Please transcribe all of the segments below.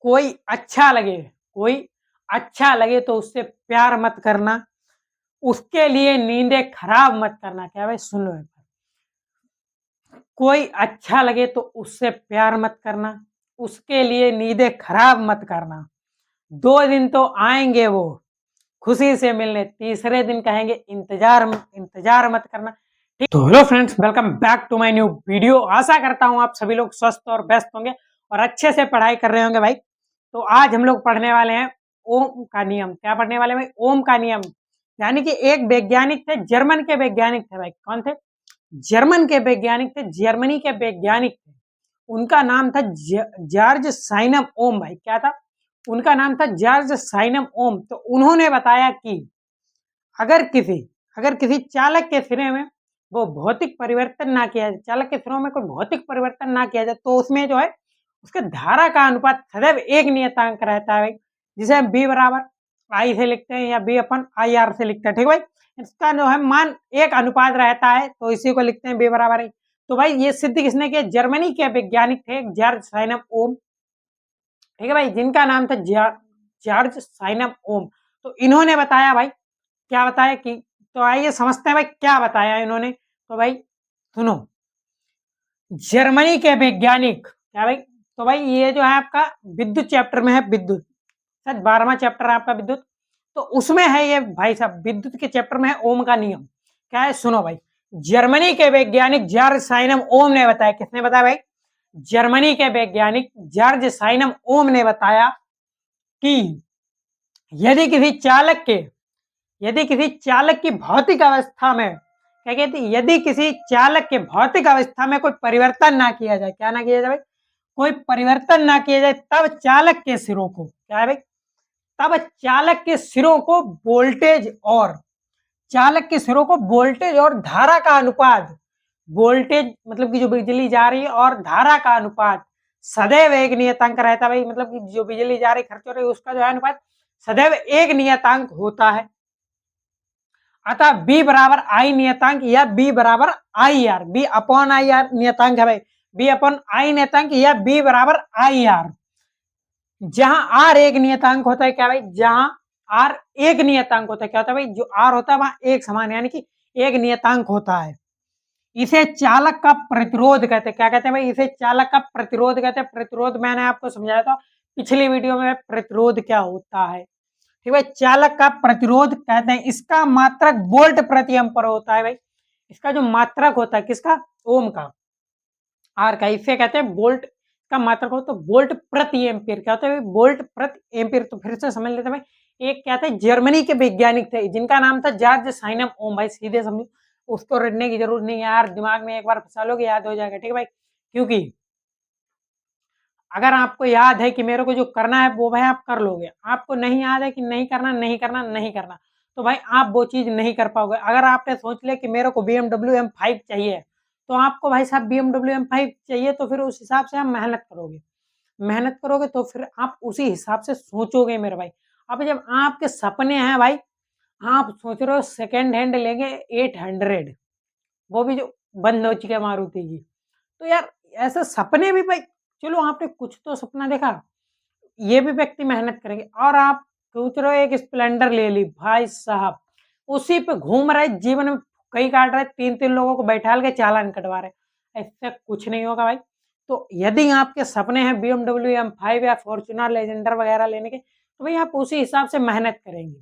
कोई अच्छा लगे कोई अच्छा लगे तो उससे प्यार मत करना, उसके लिए नींदें खराब मत करना। क्या भाई सुन लो एक बार। कोई अच्छा लगे तो उससे प्यार मत करना, उसके लिए नींदें खराब मत करना। 2 दिन तो आएँगे वो खुशी से मिलने, तीसरे दिन कहेंगे इंतज़ार इंतज़ार मत करना। ठीक तो hello friends, welcome back to my new video. आशा करता हूँ आप सभी लोग स्वस्थ और व्यस्त होंगे और अच्छे से पढ़ाई कर रहे होंगे भाई। तो आज हम लोग पढ़ने वाले हैं ओम का नियम। क्या पढ़ने वाले हैं भाई? ओम का नियम। यानी कि एक वैज्ञानिक थे, जर्मन के वैज्ञानिक थे भाई। कौन थे? जर्मन के वैज्ञानिक थे, जर्मनी के वैज्ञानिक थे। उनका नाम था जॉर्ज साइनम ओम भाई। क्या था? उनका नाम था जॉर्ज साइनम ओम। तो उन्होंने बताया कि अगर किसी अगर किसी चालक के सिरे में वो भौतिक परिवर्तन ना किया जाए, चालक के सिरों में कोई भौतिक परिवर्तन ना किया जाए, तो उसमें जो है उसके धारा का अनुपात सदैव एक नियतांक रहता है भाई, जिसे हम बी बराबर आई से लिखते हैं या बी अपन आई आर से लिखते हैं। ठीक भाई, इसका जो है मान एक अनुपात रहता है, तो इसी को लिखते हैं बी बराबर आई। तो भाई ये सिद्ध किसने किया? जर्मनी के वैज्ञानिक थे जॉर्ज साइनम ओम। ठीक है भाई, जिनका नाम था जॉर्ज साइनम ओम। तो इन्होंने बताया भाई, क्या बताया कि, तो आइए समझते हैं भाई क्या बताया इन्होंने। तो भाई सुनो, जर्मनी के वैज्ञानिक क्या भाई, तो भाई ये जो है आपका विद्युत चैप्टर में है, विद्युत शायद 12वां चैप्टर है आपका विद्युत। तो उसमें है ये भाई साहब, विद्युत के चैप्टर में है ओम का नियम। क्या है सुनो भाई, जर्मनी के वैज्ञानिक जॉर्ज साइनम ओम ने बताया। किसने बताया भाई? जर्मनी के वैज्ञानिक जॉर्ज साइनम ओम ने बताया कि यदि किसी चालक के यदि किसी चालक की भौतिक अवस्था में, क्या कहते हैं, यदि किसी चालक के भौतिक अवस्था में कोई परिवर्तन ना किया जाए, क्या ना किया जाए भाई? कोई परिवर्तन ना किया जाए, तब चालक के सिरों को, क्या है भाई, तब चालक के सिरों को वोल्टेज और चालक के सिरों को वोल्टेज और धारा का अनुपात, वोल्टेज मतलब कि जो बिजली जा रही है और धारा का अनुपात सदैव एक नियतांक रहता है भाई। मतलब कि जो बिजली जा रही खर्च हो रही है उसका जो है अनुपात सदैव एक नियतांक होता है। अतः बी बराबर आई नियतांक या बी बराबर I R, B upon I R नियतांक है भाई, बी अपॉन आई नियतांक या बी बराबर आई आर। जहां आर एक नियतांक होता है, क्या भाई, जहां आर एक नियतांक होता है, क्या होता है भाई, जो आर होता है वहां एक समान यानी कि एक नियतांक होता है। इसे चालक का प्रतिरोध कहते हैं। क्या कहते हैं भाई? इसे चालक का प्रतिरोध कहते हैं। प्रतिरोध मैंने आपको समझाया था पिछली वीडियो में, प्रतिरोध क्या होता है। ठीक है, चालक का प्रतिरोध कहते हैं। इसका मात्रक वोल्ट प्रति एम्पर होता है भाई। इसका जो मात्रक होता है किसका? ओम का, आर का, इसे कहते हैं वोल्ट का मात्रक हो तो वोल्ट प्रति एम्पियर। क्या होता है? वोल्ट प्रति एम्पियर। तो फिर से समझ लेते हैं भाई, एक क्या था, जर्मनी के वैज्ञानिक थे जिनका नाम था जॉर्ज साइनम ओम। भाई सीधे समझो, उसको रटने की जरूरत नहीं है यार, दिमाग में एक बार फंसा लोगे याद हो जाएगा। ठीक है भाई, क्योंकि अगर आपको याद है कि मेरे को जो करना है वो भाई आप कर लोगे, आपको नहीं याद है कि नहीं करना नहीं करना नहीं करना, तो भाई आप वो चीज नहीं कर पाओगे। अगर आपने सोच लिया कि मेरे को BMW M5 चाहिए, तो आपको भाई साहब BMW M5 चाहिए, तो फिर उस हिसाब से आप मेहनत करोगे तो फिर आप उसी हिसाब से सोचोगे मेरे भाई। अब जब आपके सपने हैं भाई, आप सोच रहे हो सेकेंड हैंड लेंगे 800, वो भी जो बंद हो चुकी है मारुति की, तो यार ऐसे सपने भी भाई, चलो आपने कुछ तो सपना देखा, ये भी व्यक्ति मेहनत करेंगे। और आप सोच रहे हो एक स्प्लेंडर ले ली भाई साहब, उसी पे घूम रहे जीवन में, कई काट रहे, 3-3 लोगों को बैठा के चालान कटवा रहे, ऐसे कुछ नहीं होगा भाई। तो यदि आपके सपने हैं BMW M5 या फॉर्च्यूनर लेजेंडर वगैरह लेने के, तो भाई आप उसी हिसाब से मेहनत करेंगे।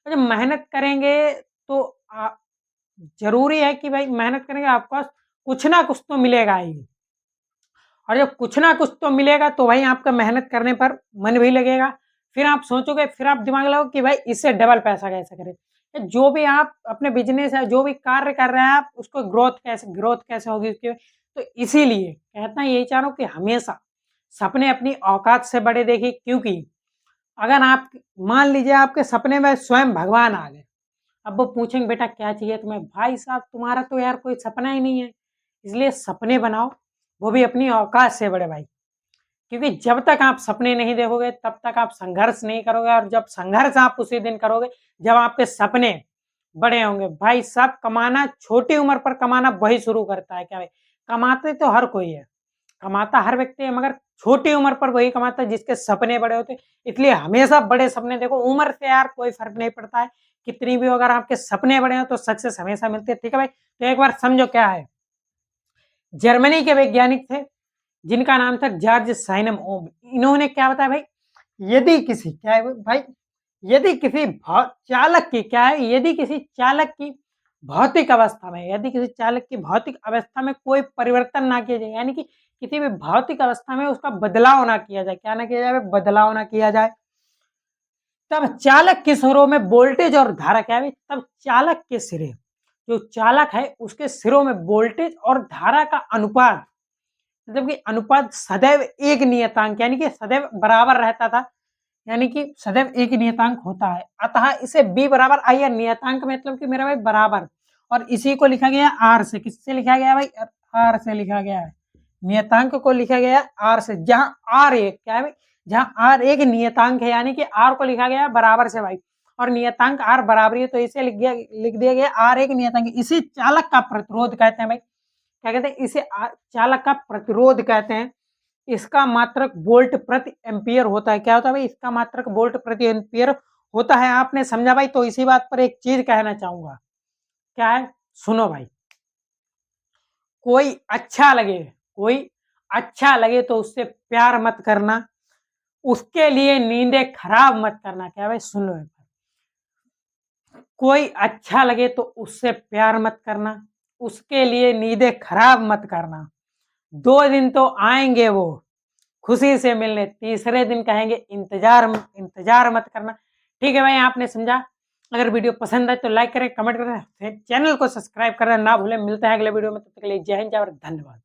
और जब मेहनत करेंगे तो जरूरी है कि भाई मेहनत करेंगे, आपके पास कुछ ना कुछ तो मिलेगा ही। और जब कुछ ना कुछ तो मिलेगा तो भाई आपका मेहनत करने पर मन भी लगेगा। फिर आप सोचोगे, फिर आप दिमाग लगाओ कि भाई इससे डबल पैसा कैसे करें। जो भी आप अपने बिजनेस है, जो भी कार्य कर रहे हैं आप, उसको ग्रोथ कैसे होगी उसकी। तो इसीलिए कहता है यही चाह रहा हूँ कि हमेशा सपने अपनी औकात से बड़े देखिए। क्योंकि अगर आप मान लीजिए आपके सपने में स्वयं भगवान आ गए, अब वो पूछेंगे बेटा क्या चाहिए तुम्हें, भाई साहब तुम्हारा तो यार कोई सपना ही नहीं है। इसलिए सपने बनाओ, वो भी अपनी औकात से बड़े भाई। क्योंकि जब तक आप सपने नहीं देखोगे तब तक आप संघर्ष नहीं करोगे, और जब संघर्ष आप उसी दिन करोगे जब आपके सपने बड़े होंगे। भाई साहब कमाना, छोटी उम्र पर कमाना वही शुरू करता है। क्या भाई, कमाते तो हर कोई है, कमाता हर व्यक्ति है, मगर छोटी उम्र पर वही कमाता है जिसके सपने बड़े होते हैं। इसलिए हमेशा बड़े सपने देखो, उम्र से यार कोई फर्क नहीं पड़ता है, कितनी भी अगर आपके सपने बड़े हो तो सक्सेस हमेशा मिलती है। ठीक है भाई, तो एक बार समझो क्या है। जर्मनी के वैज्ञानिक थे जिनका नाम था जॉर्ज साइनम ओम। इन्होंने क्या बताया भाई, यदि किसी क्या है भाई, यदि किसी चालक की क्या है, यदि किसी चालक की भौतिक अवस्था में, यदि किसी चालक की भौतिक अवस्था में कोई परिवर्तन ना किया जाए, यानी कि किसी भी भौतिक अवस्था में उसका बदलाव ना किया जाए, क्या ना किया जाए, बदलाव ना किया जाए, तब चालक के सिरों में वोल्टेज और धारा क्या है, तब चालक के सिरे, जो चालक है उसके सिरों में वोल्टेज और धारा का अनुपात, मतलब कि अनुपात सदैव एक नियतांक यानी कि सदैव बराबर रहता था, यानी कि सदैव एक नियतांक होता है। अतः इसे b बराबर आई है, नियतांक मतलब कि मेरा भाई बराबर, और इसी को लिखा गया r से। किससे लिखा गया भाई, r से लिखा गया है। नियतांक को लिखा गया r से, जहां r एक क्या है भाई, जहां r एक नियतांक है, यानी कि r को लिखा गया बराबर से भाई, और नियतांक r बराबरी है, तो इसे लिख दिया गया r एक नियतांक। इसी चालक का प्रतिरोध कहते हैं भाई, क्या कहते हैं, इसे चालक का प्रतिरोध कहते हैं। इसका मात्रक वोल्ट प्रति एम्पियर होता है। क्या होता है भाई, इसका मात्रक वोल्ट प्रति एम्पियर होता है। आपने समझा भाई। तो इसी बात पर एक चीज कहना चाहूंगा, क्या है, सुनो भाई, कोई अच्छा लगे, कोई अच्छा लगे तो उससे प्यार मत करना, उसके लिए नींदें खराब मत करना। क्या भाई, सुन लो, कोई अच्छा लगे तो उससे प्यार मत करना, उसके लिए नींदें खराब मत करना। 2 दिन तो आएंगे वो खुशी से मिलने, तीसरे दिन कहेंगे इंतजार मत करना। ठीक है भाई, आपने समझा। अगर वीडियो पसंद आए तो लाइक करें, कमेंट करें, चैनल को सब्सक्राइब करना ना भूलें। मिलते हैं अगले वीडियो में, तब तक के लिए जय हिंद, जय भारत, धन्यवाद।